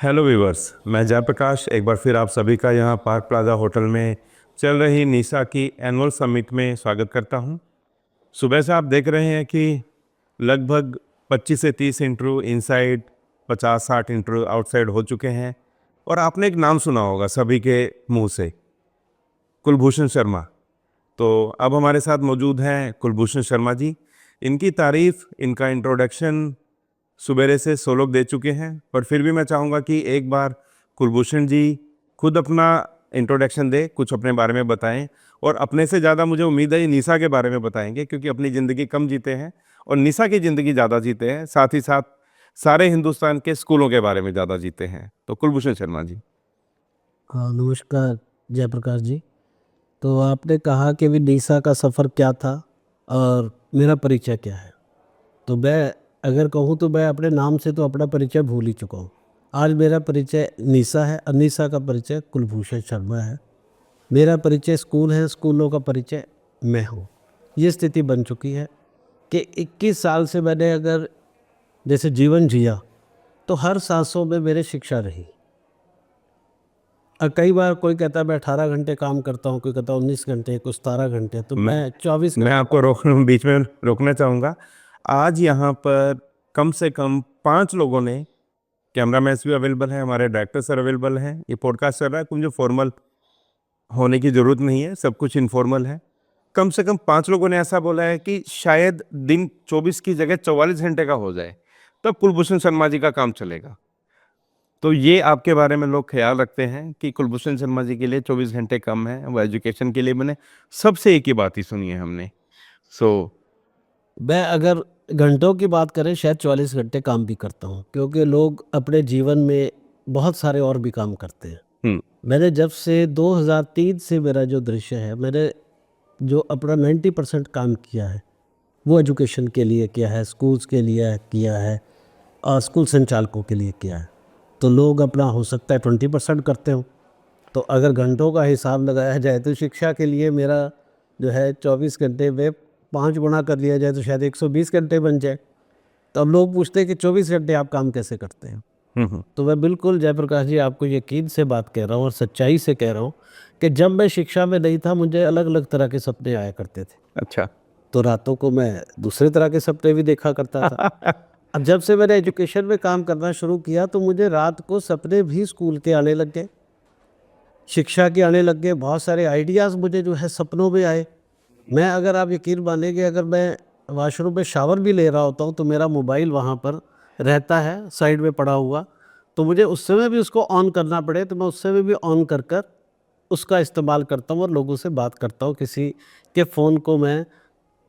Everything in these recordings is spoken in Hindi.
हेलो वीवर्स, मैं जयप्रकाश एक बार फिर आप सभी का यहाँ पार्क प्लाजा होटल में चल रही निसा की एनुअल समिट में स्वागत करता हूँ। सुबह से आप देख रहे हैं कि लगभग 25 से 30 इंटरव्यू इनसाइड, 50-60 इंटरव्यू आउटसाइड हो चुके हैं। और आपने एक नाम सुना होगा सभी के मुंह से, कुलभूषण शर्मा। तो अब हमारे साथ मौजूद हैं कुलभूषण शर्मा जी। इनकी तारीफ, इनका इंट्रोडक्शन सुबेरे से 100 लोग दे चुके हैं, पर फिर भी मैं चाहूँगा कि एक बार कुलभूषण जी खुद अपना इंट्रोडक्शन दे, कुछ अपने बारे में बताएं। और अपने से ज़्यादा मुझे उम्मीद है ये निसा के बारे में बताएंगे, क्योंकि अपनी ज़िंदगी कम जीते हैं और निसा की ज़िंदगी ज़्यादा जीते हैं। साथ ही साथ सारे हिंदुस्तान के स्कूलों के बारे में ज़्यादा जीते हैं। तो कुलभूषण शर्मा जी। हाँ, नमस्कार जयप्रकाश जी। तो आपने कहा कि विदिशा का सफ़र क्या था और मेरा परिचय क्या है। तो मैं अगर कहूँ तो मैं अपने नाम से तो अपना परिचय भूल ही चुका हूँ। आज मेरा परिचय निशा है, अनिशा का परिचय कुलभूषण शर्मा है। मेरा परिचय स्कूल है, स्कूलों का परिचय मैं हूँ। ये स्थिति बन चुकी है कि 21 साल से मैंने अगर जैसे जीवन जिया तो हर सांसों में मेरे शिक्षा रही। कई बार कोई कहता है मैं 18 घंटे काम करता हूँ, कोई कहता है 19 घंटे, कुछ 17 घंटे, तो मैं 24 मैं आपको बीच में रोकना चाहूँगा। आज यहाँ पर कम से कम 5 लोगों ने, कैमरामैन्स भी अवेलेबल हैं, हमारे डायरेक्टर सर अवेलेबल हैं, ये पॉडकास्ट चल रहा है, मुझे फॉर्मल होने की ज़रूरत नहीं है, सब कुछ इनफॉर्मल है। कम से कम 5 लोगों ने ऐसा बोला है कि शायद दिन 24 की जगह 44 घंटे का हो जाए, तब कुलभूषण शर्मा जी का काम चलेगा। तो ये आपके बारे में लोग ख्याल रखते हैं कि कुलभूषण शर्मा जी के लिए 24 घंटे कम है, वो एजुकेशन के लिए मैंने सबसे एक ही बात ही सुनी है हमने। मैं अगर घंटों की बात करें शायद 44 घंटे काम भी करता हूँ, क्योंकि लोग अपने जीवन में बहुत सारे और भी काम करते हैं। मैंने जब से 2003 से मेरा जो दृश्य है, मैंने जो अपना 90% काम किया है वो एजुकेशन के लिए किया है, स्कूल्स के लिए किया है और स्कूल संचालकों के लिए किया है। तो लोग अपना हो सकता है 20% करते हो। तो अगर घंटों का हिसाब लगाया जाए तो शिक्षा के लिए मेरा जो है 24 घंटे में 5 गुना कर लिया जाए तो शायद 120 घंटे बन जाए। तो अब लोग पूछते हैं कि 24 घंटे आप काम कैसे करते हैं। तो मैं बिल्कुल जयप्रकाश जी आपको यकीन से बात कह रहा हूँ और सच्चाई से कह रहा हूँ कि जब मैं शिक्षा में नहीं था मुझे अलग अलग तरह के सपने आया करते थे। अच्छा। तो रातों को मैं दूसरे तरह के सपने भी देखा करता था। अब जब से मैंने एजुकेशन में काम करना शुरू किया तो मुझे रात को सपने भी स्कूल के आने लग गए, शिक्षा के आने लग गए। बहुत सारे आइडियाज़ मुझे जो है सपनों में आए। मैं अगर आप यकीन मानेंगे, अगर मैं वॉशरूम में शावर भी ले रहा होता हूँ तो मेरा मोबाइल वहाँ पर रहता है साइड में पड़ा हुआ, तो मुझे उस समय भी उसको ऑन करना पड़े तो मैं उस समय भी ऑन कर कर उसका इस्तेमाल करता हूँ और लोगों से बात करता हूँ। किसी के फ़ोन को मैं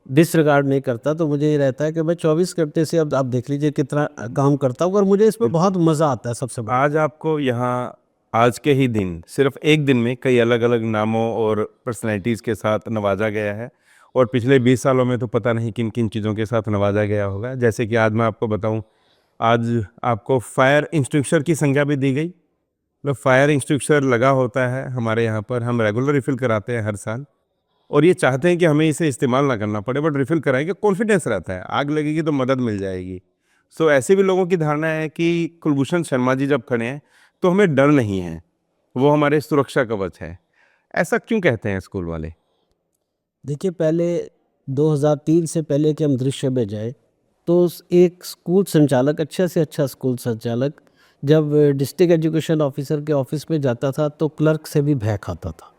डिसरिगार्ड नहीं करता। तो मुझे ये रहता है कि मैं 24 घंटे से, अब आप देख लीजिए कितना काम करता हूँ और मुझे इसमें बहुत मज़ा आता है। सबसे बड़ा आज आपको यहाँ आज के ही दिन, सिर्फ एक दिन में कई अलग अलग नामों और पर्सनैलिटीज़ के साथ नवाजा गया है। और पिछले 20 सालों में तो पता नहीं किन किन चीज़ों के साथ नवाजा गया होगा। जैसे कि आज मैं आपको बताऊं, आज आपको फायर इंस्टिट्यूटर की संज्ञा भी दी गई। मतलब फायर इंस्टिट्यूटर लगा होता है हमारे यहाँ पर, हम रेगुलर रिफ़िल कराते हैं हर साल। और ये चाहते हैं कि हमें इसे इस्तेमाल ना करना पड़े, बट रिफ़िल कराएंगे, कॉन्फिडेंस रहता है, आग लगेगी तो मदद मिल जाएगी। सो ऐसे भी लोगों की धारणा है कि कुलभूषण शर्मा जी जब खड़े हैं तो हमें डर नहीं है, वो हमारे सुरक्षा कवच है। ऐसा क्यों कहते हैं स्कूल वाले? देखिए, पहले 2003 से पहले कि हम दृश्य में जाए तो एक स्कूल संचालक, अच्छा से अच्छा स्कूल संचालक, जब डिस्ट्रिक्ट एजुकेशन ऑफिसर के ऑफिस में जाता था तो क्लर्क से भी भय खाता था,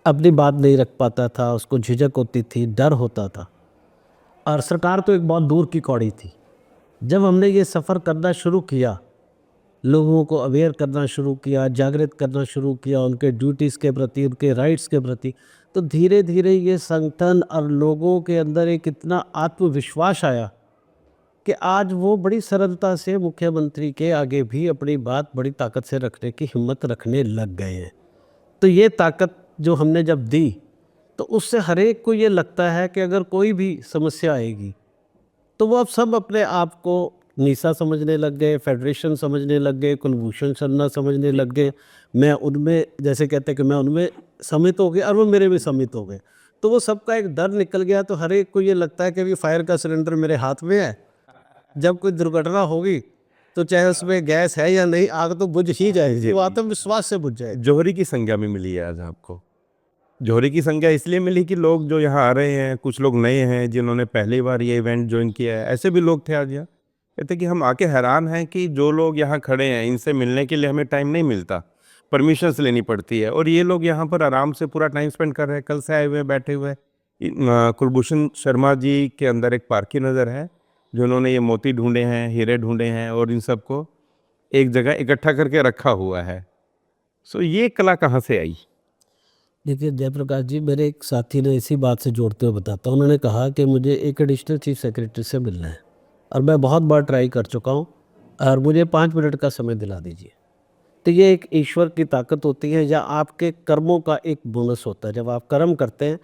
अपनी बात नहीं रख पाता था, उसको झिझक होती थी, डर होता था। और सरकार तो एक बहुत दूर की कौड़ी थी। जब हमने ये सफ़र करना शुरू किया, लोगों को अवेयर करना शुरू किया, जागृत करना शुरू किया उनके ड्यूटीज़ के प्रति, उनके राइट्स के प्रति, तो धीरे धीरे ये संगठन और लोगों के अंदर एक इतना आत्मविश्वास आया कि आज वो बड़ी सरलता से मुख्यमंत्री के आगे भी अपनी बात बड़ी ताकत से रखने की हिम्मत रखने लग गए हैं। तो ये ताकत जो हमने जब दी तो उससे हर एक को ये लगता है कि अगर कोई भी समस्या आएगी तो वो अब सब अपने आप को निशा समझने लग गए, फेडरेशन समझने लग गए, कुलभूषण शर्मा समझने लग गए। मैं उनमें, जैसे कहते हैं कि मैं उनमें सम्मिलित हो गया और वो मेरे में सम्मिलित हो गए। तो वो सबका एक डर निकल गया। तो हर एक को ये लगता है कि अभी फायर का सिलेंडर मेरे हाथ में है, जब कोई दुर्घटना होगी तो चाहे उसमें गैस है या नहीं, आग तो बुझ ही जाएगी, वो आत्मविश्वास से बुझ जाएगी। जौहरी की संज्ञा भी मिली है आज आपको। जौहरी की संज्ञा इसलिए मिली कि लोग जो यहाँ आ रहे हैं, कुछ लोग नए हैं जिन्होंने पहली बार ये इवेंट ज्वाइन किया है, ऐसे भी लोग थे आज यहाँ। कहते कि हम आके हैरान हैं कि जो लोग यहाँ खड़े हैं इनसे मिलने के लिए हमें टाइम नहीं मिलता, परमिशंस लेनी पड़ती है, और ये लोग यहाँ पर आराम से पूरा टाइम स्पेंड कर रहे हैं, कल से आए हुए हैं, बैठे हुए हैं। कुलभूषण शर्मा जी के अंदर एक पार्क की नज़र है, जो उन्होंने ये मोती ढूंढे हैं, हीरे ढूंढे हैं, और इन सबको एक जगह इकट्ठा करके रखा हुआ है। सो ये कला कहाँ से आई? देखिए जयप्रकाश जी, मेरे एक साथी ने इसी बात से जोड़ते हुए बताता, उन्होंने कहा कि मुझे एक एडिशनल चीफ सेक्रेटरी से मिलना है और मैं बहुत बार ट्राई कर चुका हूँ और मुझे 5 मिनट का समय दिला दीजिए। तो ये एक ईश्वर की ताकत होती है या आपके कर्मों का एक बोनस होता है। जब आप कर्म करते हैं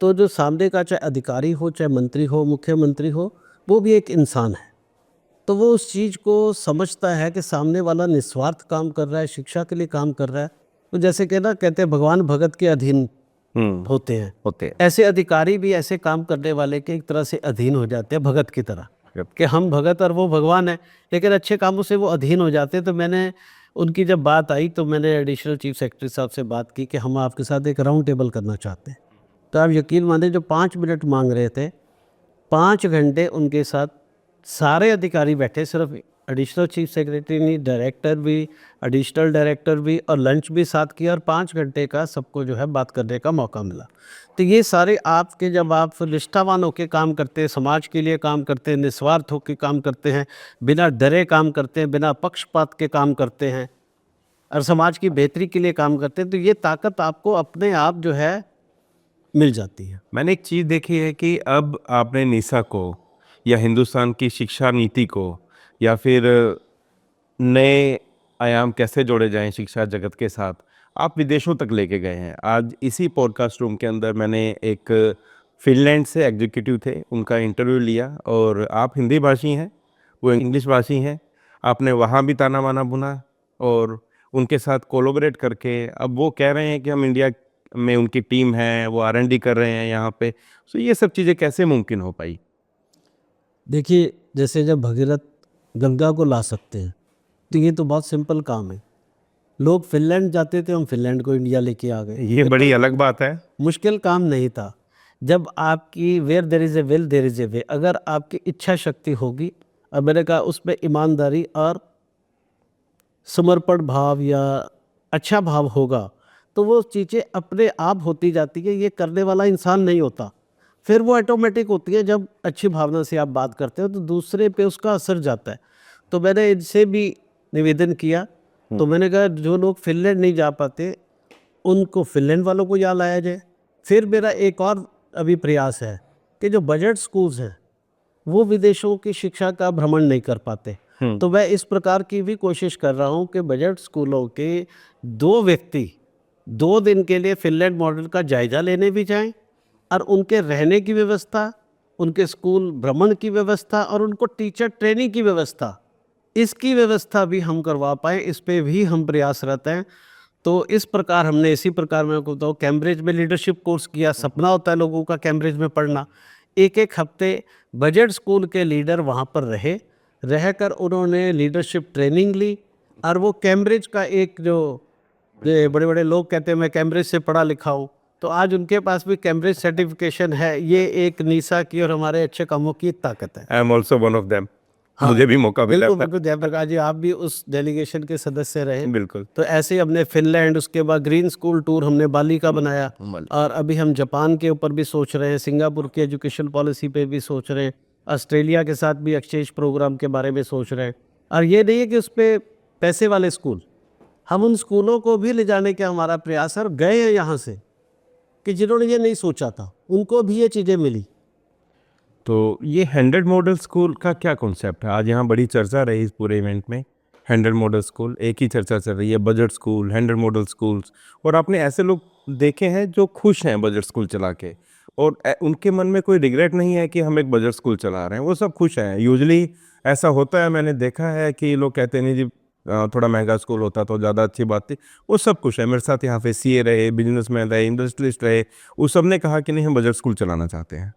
तो जो सामने का चाहे अधिकारी हो, चाहे मंत्री हो, मुख्यमंत्री हो, वो भी एक इंसान है। तो वो उस चीज़ को समझता है कि सामने वाला निस्वार्थ काम कर रहा है, शिक्षा के लिए काम कर रहा है। तो जैसे कि ना कहते हैं भगवान भगत के अधीन होते हैं, ऐसे अधिकारी भी ऐसे काम करने वाले के एक तरह से अधीन हो जाते हैं, भगत की तरह, कि हम भगत और वो भगवान है, लेकिन अच्छे कामों से वो अधीन हो जाते हैं। तो मैंने उनकी जब बात आई तो मैंने एडिशनल चीफ सेक्रेटरी साहब से बात की कि हम आपके साथ एक राउंड टेबल करना चाहते हैं। तो आप यकीन माने, जो 5 मिनट मांग रहे थे, 5 घंटे उनके साथ सारे अधिकारी बैठे, सिर्फ एडिशनल चीफ सेक्रेटरी नहीं, डायरेक्टर भी, एडिशनल डायरेक्टर भी, और लंच भी साथ किया, और 5 घंटे का सबको जो है बात करने का मौका मिला। तो ये सारे आपके, जब आप निष्ठावान होकर काम करते हैं, समाज के लिए काम करते हैं, निस्वार्थ होकर काम करते हैं, बिना डरे काम करते हैं, बिना पक्षपात के काम करते हैं और समाज की बेहतरी के लिए काम करते हैं, तो ये ताकत आपको अपने आप जो है मिल जाती है। मैंने एक चीज़ देखी है कि अब आपने निसा को या हिंदुस्तान की शिक्षा नीति को या फिर नए आयाम कैसे जोड़े जाएं शिक्षा जगत के साथ, आप विदेशों तक लेके गए हैं। आज इसी पॉडकास्ट रूम के अंदर मैंने एक फिनलैंड से एग्जीक्यूटिव थे, उनका इंटरव्यू लिया, और आप हिंदी भाषी हैं, वो इंग्लिश भाषी हैं। आपने वहाँ भी ताना बाना बुना और उनके साथ कोलैबोरेट करके अब वो कह रहे हैं कि हम इंडिया में उनकी टीम है, वो R&D कर रहे हैं यहाँ पे। सो ये सब चीज़ें कैसे मुमकिन हो पाई? देखिए, जैसे जब भगीरथ गंगा को ला सकते हैं, तो ये तो बहुत सिंपल काम है। लोग फिनलैंड जाते थे, हम फिनलैंड को इंडिया लेके आ गए। ये बड़ी अलग बात है। मुश्किल काम नहीं था। जब आपकी where there is a will there is a way, अगर आपकी इच्छा शक्ति होगी और मैंने कहा उसमें ईमानदारी और समर्पण भाव या अच्छा भाव होगा, तो वो चीज़ें अपने आप होती जाती है। ये करने वाला इंसान नहीं होता, फिर वो ऑटोमेटिक होती है। जब अच्छी भावना से आप बात करते हो तो दूसरे पे उसका असर जाता है। तो मैंने इनसे भी निवेदन किया, तो मैंने कहा जो लोग फिनलैंड नहीं जा पाते उनको फिनलैंड वालों को यहाँ लाया जाए। फिर मेरा एक और अभी प्रयास है कि जो बजट स्कूल्स हैं वो विदेशों की शिक्षा का भ्रमण नहीं कर पाते, तो मैं इस प्रकार की भी कोशिश कर रहा हूँ कि बजट स्कूलों के 2 व्यक्ति 2 दिन के लिए फिनलैंड मॉडल का जायजा लेने भी जाएं और उनके रहने की व्यवस्था, उनके स्कूल भ्रमण की व्यवस्था और उनको टीचर ट्रेनिंग की व्यवस्था, इसकी व्यवस्था भी हम करवा पाएँ, इस पे भी हम प्रयासरत हैं। तो इस प्रकार हमने, इसी प्रकार मैं आपको बताऊँ, कैम्ब्रिज में लीडरशिप कोर्स किया। सपना होता है लोगों का कैम्ब्रिज में पढ़ना। एक हफ्ते बजट स्कूल के लीडर वहाँ पर रहकर उन्होंने लीडरशिप ट्रेनिंग ली, और वो कैम्ब्रिज का एक जो बड़े बड़े लोग कहते हैं मैं कैम्ब्रिज से पढ़ा लिखा हूँ, तो आज उनके पास भी कैम्ब्रिज सर्टिफिकेशन है। ये एक निसा की और हमारे अच्छे कामों की ताकत है। I am also one of them. हाँ, मुझे भी मौका मिला बिल्कुल था। बिल्कुल जयप्रकाश जी, आप भी उस डेलीगेशन के सदस्य रहे। बिल्कुल। तो ऐसे ही हमने फिनलैंड, उसके बाद ग्रीन स्कूल टूर हमने बाली का बनाया, और अभी हम जापान के ऊपर भी सोच रहे हैं, सिंगापुर की एजुकेशन पॉलिसी पे भी सोच रहे हैं, ऑस्ट्रेलिया के साथ भी एक्सचेंज प्रोग्राम के बारे में सोच रहे हैं। और ये नहीं है कि उस पर पैसे वाले स्कूल, हम उन स्कूलों को भी ले जाने का हमारा प्रयास है। और गए हैं यहाँ से कि जिन्होंने ये नहीं सोचा था उनको भी ये चीज़ें मिली। तो ये 100 मॉडल स्कूल का क्या कॉन्सेप्ट है? आज यहाँ बड़ी चर्चा रही इस पूरे इवेंट में। 100 मॉडल स्कूल, एक ही चर्चा चल रही है, बजट स्कूल, 100 मॉडल स्कूल्स। और आपने ऐसे लोग देखे हैं जो खुश हैं बजट स्कूल चला के, और उनके मन में कोई रिग्रेट नहीं है कि हम एक बजट स्कूल चला रहे हैं, वो सब खुश हैं। यूजुअली ऐसा होता है, मैंने देखा है कि लोग कहते हैं नहीं जी थोड़ा महंगा स्कूल होता तो ज़्यादा अच्छी बात थी। वो सब खुश है। मेरे साथ यहाँ पे CA रहे, बिजनेसमैन रहे, इंडस्ट्रियलिस्ट रहे, वो सब ने कहा कि नहीं हम बजट स्कूल चलाना चाहते हैं।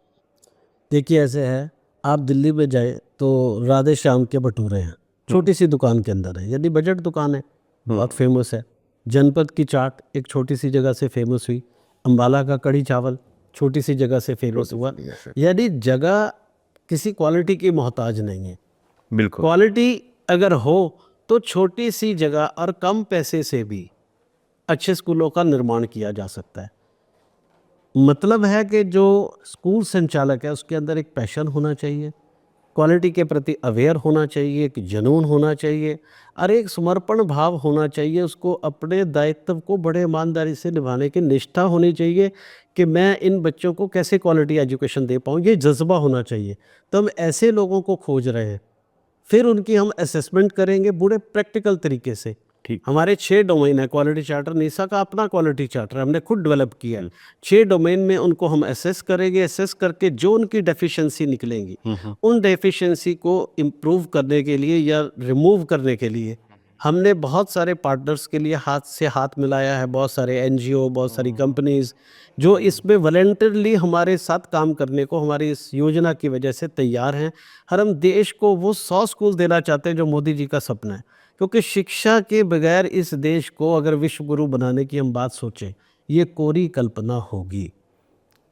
देखिए ऐसे है, आप दिल्ली में जाए तो राधे श्याम के भटूरे हैं, छोटी सी दुकान के अंदर है, यदि बजट दुकान है बहुत फेमस है। जनपद की चाट एक छोटी सी जगह से फेमस हुई, अम्बाला का कढ़ी चावल छोटी सी जगह से फेमस हुआ। यदि जगह किसी क्वालिटी की मोहताज नहीं है, बिल्कुल क्वालिटी अगर हो तो छोटी सी जगह और कम पैसे से भी अच्छे स्कूलों का निर्माण किया जा सकता है। मतलब है कि जो स्कूल संचालक है उसके अंदर एक पैशन होना चाहिए, क्वालिटी के प्रति अवेयर होना चाहिए, एक जुनून होना चाहिए और एक समर्पण भाव होना चाहिए। उसको अपने दायित्व को बड़े ईमानदारी से निभाने की निष्ठा होनी चाहिए कि मैं इन बच्चों को कैसे क्वालिटी एजुकेशन दे पाऊँ, ये जज्बा होना चाहिए। तो हम ऐसे लोगों को खोज रहे हैं, फिर उनकी हम असेसमेंट करेंगे बड़े प्रैक्टिकल तरीके से। ठीक। हमारे 6 डोमेन है क्वालिटी चार्टर, निशा का अपना क्वालिटी चार्टर हमने खुद डेवलप किया है। 6 डोमेन में उनको हम असेस करेंगे, असेस करके जो उनकी डेफिशिएंसी निकलेंगी उन डेफिशिएंसी को इम्प्रूव करने के लिए या रिमूव करने के लिए हमने बहुत सारे पार्टनर्स के लिए हाथ से हाथ मिलाया है। बहुत सारे एनजीओ, बहुत सारी कंपनीज जो इसमें वॉलंटियरली हमारे साथ काम करने को हमारी इस योजना की वजह से तैयार हैं। हर हम देश को वो 100 स्कूल देना चाहते हैं जो मोदी जी का सपना है, क्योंकि शिक्षा के बगैर इस देश को अगर विश्व गुरु बनाने की हम बात सोचें ये कोरी कल्पना होगी।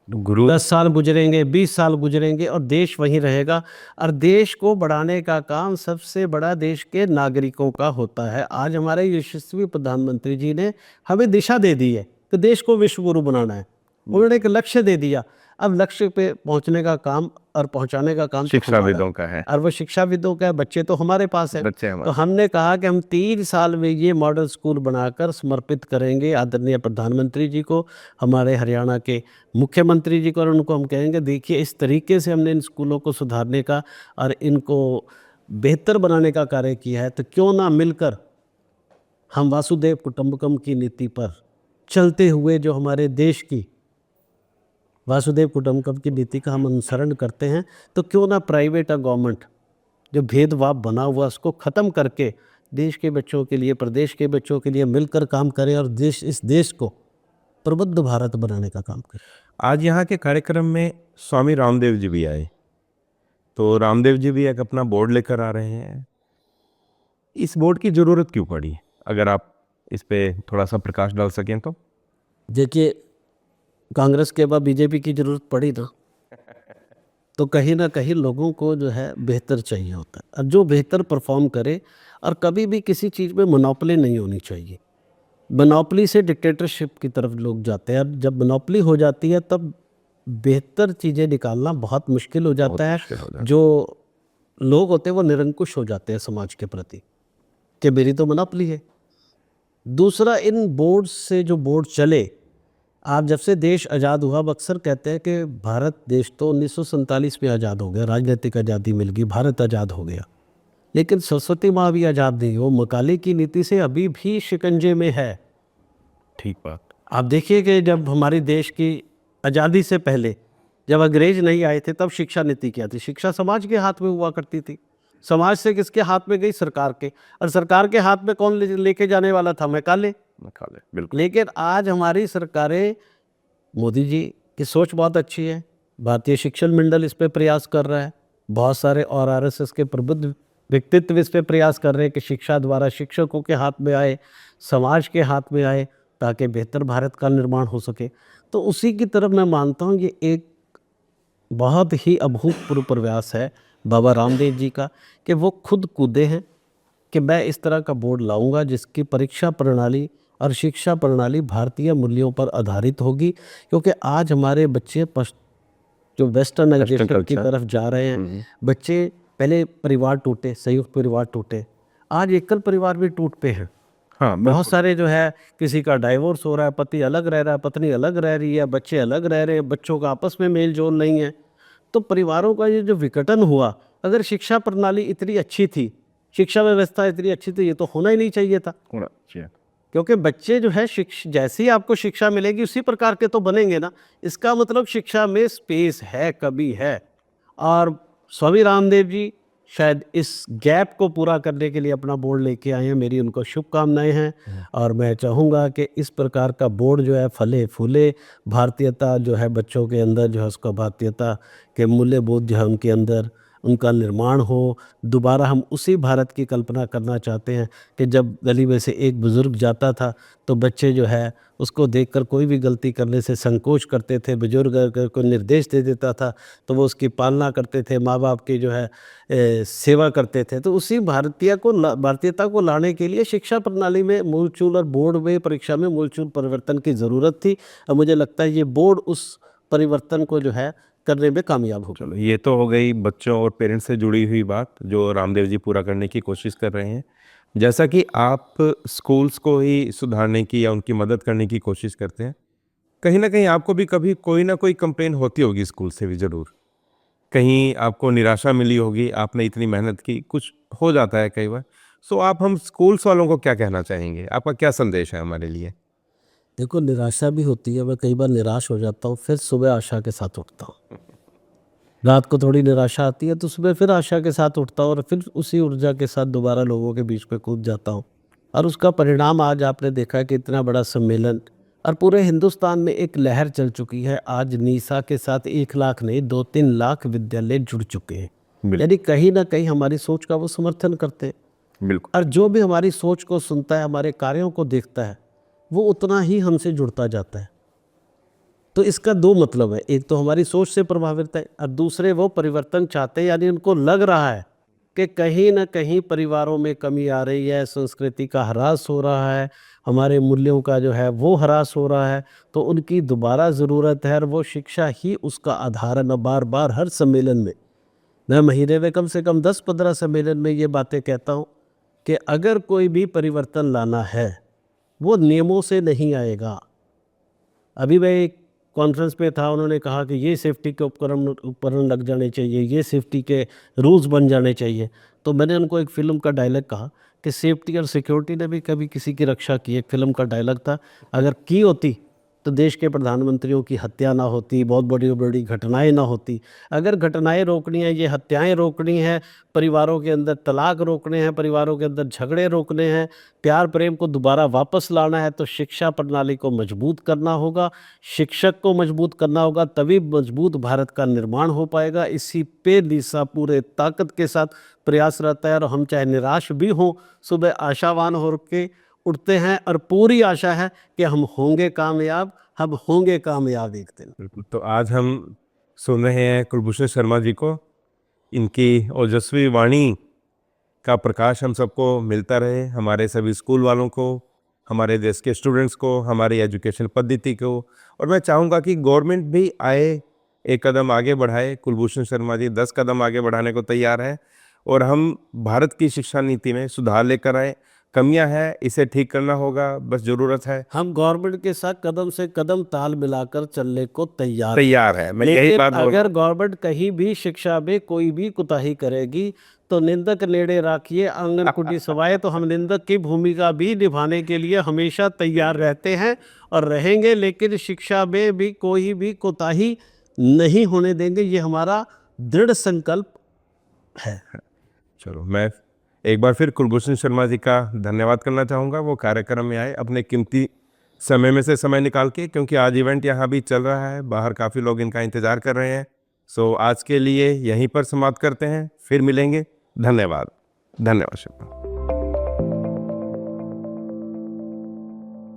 गुरु 10 साल गुजरेंगे, 20 साल गुजरेंगे और देश वहीं रहेगा। और देश को बढ़ाने का काम सबसे बड़ा देश के नागरिकों का होता है। आज हमारे यशस्वी प्रधानमंत्री जी ने हमें दिशा दे दी है कि देश को विश्व गुरु बनाना है। उन्होंने एक लक्ष्य दे दिया, अब लक्ष्य पे पहुंचने का काम और पहुंचाने का काम शिक्षाविदों का है। और वो शिक्षाविदों का है, बच्चे तो हमारे पास है। बच्चे हमारे। तो हमने कहा कि हम 3 साल में ये मॉडल स्कूल बनाकर समर्पित करेंगे आदरणीय प्रधानमंत्री जी को, हमारे हरियाणा के मुख्यमंत्री जी को, और उनको हम कहेंगे देखिए इस तरीके से हमने इन स्कूलों को सुधारने का और इनको बेहतर बनाने का कार्य किया है, तो क्यों ना मिलकर हम वासुदेव कुटुंबकम की नीति पर चलते हुए जो हमारे देश की वासुदेव कुटुंबकम की नीति का हम अनुसरण करते हैं, तो क्यों ना प्राइवेट और गवर्नमेंट जो भेदभाव बना हुआ उसको ख़त्म करके देश के बच्चों के लिए, प्रदेश के बच्चों के लिए मिलकर काम करें और इस देश को प्रबुद्ध भारत बनाने का काम करें। आज यहाँ के कार्यक्रम में स्वामी रामदेव जी भी आए, तो रामदेव जी भी एक अपना बोर्ड लेकर आ रहे हैं। इस बोर्ड की ज़रूरत क्यों पड़ी, अगर आप इस पे थोड़ा सा प्रकाश डाल सकें तो। देखिए कांग्रेस के बाद बीजेपी की ज़रूरत पड़ी तो कहीं ना कहीं लोगों को जो है बेहतर चाहिए होता है, और जो बेहतर परफॉर्म करे। और कभी भी किसी चीज़ में मोनोपोली नहीं होनी चाहिए। मोनोपोली से डिक्टेटरशिप की तरफ लोग जाते हैं, और जब मोनोपोली हो जाती है तब बेहतर चीज़ें निकालना बहुत मुश्किल हो जाता है। जो लोग होते हैं वो निरंकुश हो जाते हैं समाज के प्रति कि मेरी तो मोनोपोली है। दूसरा, इन बोर्ड से जो बोर्ड चले, आप जब से देश आज़ाद हुआ, अब अक्सर कहते हैं कि भारत देश तो 1947 में आज़ाद हो गया, राजनीतिक आज़ादी मिल गई, भारत आज़ाद हो गया। लेकिन सरस्वती माँ भी आज़ाद नहीं, वो मकाली की नीति से अभी भी शिकंजे में है। ठीक बात। आप देखिए कि जब हमारे देश की आज़ादी से पहले जब अंग्रेज नहीं आए थे तब शिक्षा नीति क्या थी? शिक्षा समाज के हाथ में हुआ करती थी। समाज से किसके हाथ में गई? सरकार के। और सरकार के हाथ में कौन लेके जाने वाला था? मैकाले। बिल्कुल। लेकिन आज हमारी सरकारें, मोदी जी की सोच बहुत अच्छी है, भारतीय शिक्षण मंडल इस पे प्रयास कर रहा है, बहुत सारे और आरएसएस के प्रबुद्ध व्यक्तित्व इस पे प्रयास कर रहे हैं कि शिक्षा द्वारा शिक्षकों के हाथ में आए, समाज के हाथ में आए, ताकि बेहतर भारत का निर्माण हो सके। तो उसी की तरफ मैं मानता हूँ ये एक बहुत ही अभूतपूर्व प्रयास है बाबा रामदेव जी का, कि वो खुद कूदे हैं कि मैं इस तरह का बोर्ड लाऊंगा जिसकी परीक्षा प्रणाली और शिक्षा प्रणाली भारतीय मूल्यों पर आधारित होगी। क्योंकि आज हमारे बच्चे जो वेस्टर्न एजुकेशन की तरफ जा रहे हैं, बच्चे पहले परिवार टूटे, संयुक्त परिवार टूटे, आज एकल परिवार भी टूट पे हैं। हाँ, बहुत सारे जो है किसी का डाइवोर्स हो रहा है, पति अलग रह रहा है, पत्नी अलग रह रही है, बच्चे अलग रह रहे हैं, बच्चों का आपस में मेल जोल नहीं है। तो परिवारों का ये जो विघटन हुआ, अगर शिक्षा प्रणाली इतनी अच्छी थी, शिक्षा व्यवस्था इतनी अच्छी थी, ये तो होना ही नहीं चाहिए था। क्योंकि बच्चे जो है जैसी आपको शिक्षा मिलेगी उसी प्रकार के तो बनेंगे ना। इसका मतलब शिक्षा में स्पेस है, कभी है। और स्वामी रामदेव जी शायद इस गैप को पूरा करने के लिए अपना बोर्ड लेके आए हैं। मेरी उनको शुभकामनाएं हैं और मैं चाहूँगा कि इस प्रकार का बोर्ड जो है फले फूले, भारतीयता जो है बच्चों के अंदर जो है उसका भारतीयता के मूल्यबोध जो है उनके अंदर, उनका निर्माण हो। दोबारा हम उसी भारत की कल्पना करना चाहते हैं कि जब गली में से एक बुज़ुर्ग जाता था तो बच्चे जो है उसको देखकर कोई भी गलती करने से संकोच करते थे। बुजुर्ग अगर कोई निर्देश दे देता था तो वो उसकी पालना करते थे, माँ बाप की जो है सेवा करते थे। तो उसी भारतीयता को लाने के लिए शिक्षा प्रणाली में मूलचूल और बोर्ड में परीक्षा में मूलचूल परिवर्तन की ज़रूरत थी। और मुझे लगता है ये बोर्ड उस परिवर्तन को जो है करने में कामयाब हो गया। चलो, ये तो हो गई बच्चों और पेरेंट्स से जुड़ी हुई बात जो रामदेव जी पूरा करने की कोशिश कर रहे हैं। जैसा कि आप स्कूल्स को ही सुधारने की या उनकी मदद करने की कोशिश करते हैं, कहीं ना कहीं आपको भी कभी कोई ना कोई कंप्लेन होती होगी स्कूल से भी ज़रूर। कहीं आपको निराशा मिली होगी, आपने इतनी मेहनत की, कुछ हो जाता है कई बार। सो आप हम स्कूल्स वालों को क्या कहना चाहेंगे? आपका क्या संदेश है हमारे लिए? देखो, निराशा भी होती है, मैं कई बार निराश हो जाता हूँ, फिर सुबह आशा के साथ उठता हूँ। रात को थोड़ी निराशा आती है तो सुबह फिर आशा के साथ उठता हूँ और फिर उसी ऊर्जा के साथ दोबारा लोगों के बीच में कूद जाता हूँ। और उसका परिणाम आज आपने देखा है कि इतना बड़ा सम्मेलन और पूरे हिंदुस्तान में एक लहर चल चुकी है। आज नीसा के साथ 1 लाख नहीं 2-3 लाख विद्यालय जुड़ चुके हैं। बिल्कुल, यानी कहीं ना कहीं हमारी सोच का वो समर्थन करते हैं। बिल्कुल। और जो भी हमारी सोच को सुनता है, हमारे कार्यों को देखता है, वो उतना ही हमसे जुड़ता जाता है। तो इसका 2 मतलब है, एक तो हमारी सोच से प्रभावित है और दूसरे वो परिवर्तन चाहते हैं। यानी उनको लग रहा है कि कहीं न कहीं परिवारों में कमी आ रही है, संस्कृति का ह्रास हो रहा है, हमारे मूल्यों का जो है वो ह्रास हो रहा है। तो उनकी दोबारा ज़रूरत है और वो शिक्षा ही उसका आधार है। मैं बार-बार हर सम्मेलन में, मैं महीने में कम से कम 10-15 सम्मेलन में ये बातें कहता हूँ कि अगर कोई भी परिवर्तन लाना है, वो नियमों से नहीं आएगा। अभी मैं एक कॉन्फ्रेंस पे था, उन्होंने कहा कि ये सेफ्टी के उपकरण उपकरण लग जाने चाहिए, ये सेफ्टी के रूल्स बन जाने चाहिए। तो मैंने उनको एक फ़िल्म का डायलॉग कहा कि सेफ्टी और सिक्योरिटी ने भी कभी किसी की रक्षा की। एक फ़िल्म का डायलॉग था, अगर की होती तो देश के प्रधानमंत्रियों की हत्या ना होती, बहुत बड़ी-बड़ी घटनाएँ ना होती। अगर घटनाएँ रोकनी है, ये हत्याएँ रोकनी है, परिवारों के अंदर तलाक रोकने हैं, परिवारों के अंदर झगड़े रोकने हैं, प्यार प्रेम को दोबारा वापस लाना है, तो शिक्षा प्रणाली को मजबूत करना होगा, शिक्षक को मजबूत करना होगा, तभी मजबूत भारत का निर्माण हो पाएगा। इसी पे लिसा पूरे ताकत के साथ प्रयासरत है और हम चाहे निराश भी हों, सुबह आशावान हो के उठते हैं और पूरी आशा है कि हम होंगे कामयाब, हम होंगे कामयाब एक दिन। बिल्कुल, तो आज हम सुन रहे हैं कुलभूषण शर्मा जी को। इनकी ओजस्वी वाणी का प्रकाश हम सबको मिलता रहे, हमारे सभी स्कूल वालों को, हमारे देश के स्टूडेंट्स को, हमारी एजुकेशन पद्धति को। और मैं चाहूँगा कि गवर्नमेंट भी आए, एक कदम आगे बढ़ाए। कुलभूषण शर्मा जी 10 कदम आगे बढ़ाने को तैयार हैं और हम भारत की शिक्षा नीति में सुधार लेकर आए। कमियां हैं, इसे ठीक करना होगा, बस ज़रूरत है। हम गवर्नमेंट के साथ कदम से कदम ताल मिलाकर चलने को तैयार हैं। तैयार है, मैं यही लेकिन बात बोल रहा अगर हूँ। गवर्नमेंट कहीं भी शिक्षा में कोई भी कुताही करेगी तो निंदक नेड़े राखिए आंगन कुटी सवाए। तो हम निंदक की भूमिका भी निभाने के लिए हमेशा तैयार रहते हैं और रहेंगे, लेकिन शिक्षा में भी कोई भी कोताही नहीं होने देंगे, ये हमारा दृढ़ संकल्प है। चलो, मैं एक बार फिर कुलभूषण शर्मा जी का धन्यवाद करना चाहूँगा। वो कार्यक्रम में आए अपने कीमती समय में से समय निकाल के, क्योंकि आज इवेंट यहाँ भी चल रहा है, बाहर काफ़ी लोग इनका इंतज़ार कर रहे हैं। सो आज के लिए यहीं पर समाप्त करते हैं, फिर मिलेंगे। धन्यवाद। धन्यवाद शर्मा।